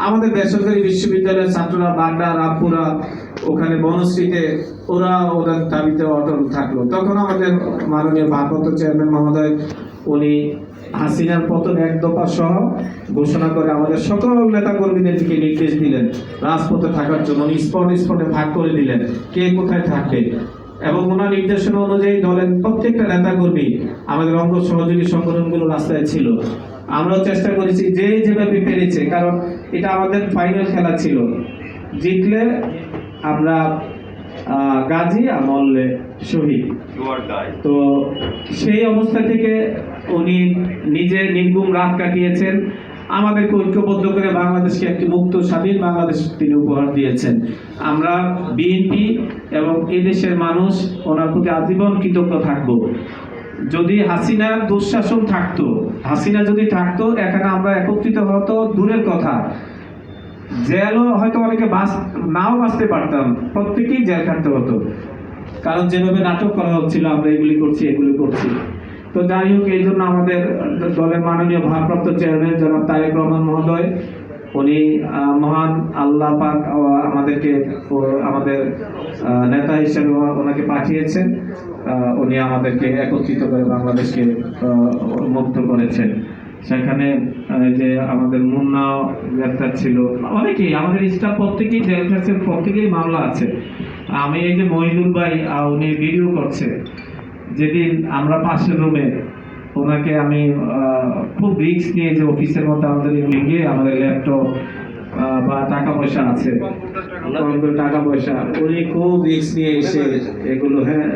আমাদের বেসরকারি বিশ্ববিদ্যালয়ের ছাত্ররা বাগড়া রামপুরা ওখানে বনশ্রীতে ওরা ওদের দাবিতে অটল থাকলো। তখন আমাদের মাননীয় ভারপ্রাপ্ত চেয়ারম্যান মহোদয় উনি হাসিনার পতন এক দফা সহ ঘোষণা করে আমাদের সকল নেতা কর্মীদেরকে নির্দেশ দিলেন রাজপথে থাকার জন্য। স্পটে ভাগ করে দিলেন কে কোথায় থাকবে, এবং ওনার নির্দেশনা অনুযায়ী দলের প্রত্যেকটা নেতা কর্মী আমাদের অঙ্গ সহযোগী সংগঠনগুলো রাস্তায় ছিল। আমরাও চেষ্টা করেছি যে যেভাবে পেরেছে, কারণ এটা আমাদের ফাইনাল খেলা ছিল। জিতলে আমরা গাজী আর মরলে শহীদ। তো সেই অবস্থা থেকে উনি নিজে নির্গুম রাত কাটিয়েছেন, আমাদেরকে ঐক্যবদ্ধ করে বাংলাদেশকে একটি মুক্ত স্বাধীন বাংলাদেশ তিনি উপহার দিয়েছেন। আমরা বিএনপি এবং এই দেশের মানুষ ওনার প্রতি আজীবন কৃতজ্ঞ থাকবো। যদি হাসিনার দুঃশাসন থাকতো, হাসিনা যদি থাকতো, এখানে আমরা একত্রিত হতো দূরের কথা, জেলও হয়তো অনেকে নাও বাঁচতে পারতাম, প্রত্যেকেই জেল খাটতে হতো। কারণ যেভাবে নাটক করা হচ্ছিল আমরা এগুলি করছি। তো যাই হোক, এই জন্য আমাদের দলের মাননীয় ভারপ্রাপ্ত চেয়ারম্যান জনাব তারেক রহমান মহোদয় উনি মহান আল্লাহ পাক আমাদেরকে আমাদের নেতা হিসেবে ওনাকে পাঠিয়েছেন। উনি আমাদেরকে একত্রিত করে বাংলাদেশকে মুক্ত করেছেন। সেখানে যে আমাদের মুন্না গ্রেপ্তার ছিল, অনেকেই আমাদের স্টাফ প্রত্যেকেই জেল খাটছে, প্রত্যেকেই মামলা আছে। আমি এই যে মহিদুল ভাই উনি ভিডিও করছে, যেদিন আমরা পাশের রুমে ওনাকে আমি খুব রিস্ক নিয়ে যে অফিসের মধ্যে আমাদের গিয়ে আমাদের ল্যাপটপ বা টাকা পয়সা আছে, টাকা পয়সা উনি খুব রিস্ক নিয়ে এসে এগুলো হ্যাঁ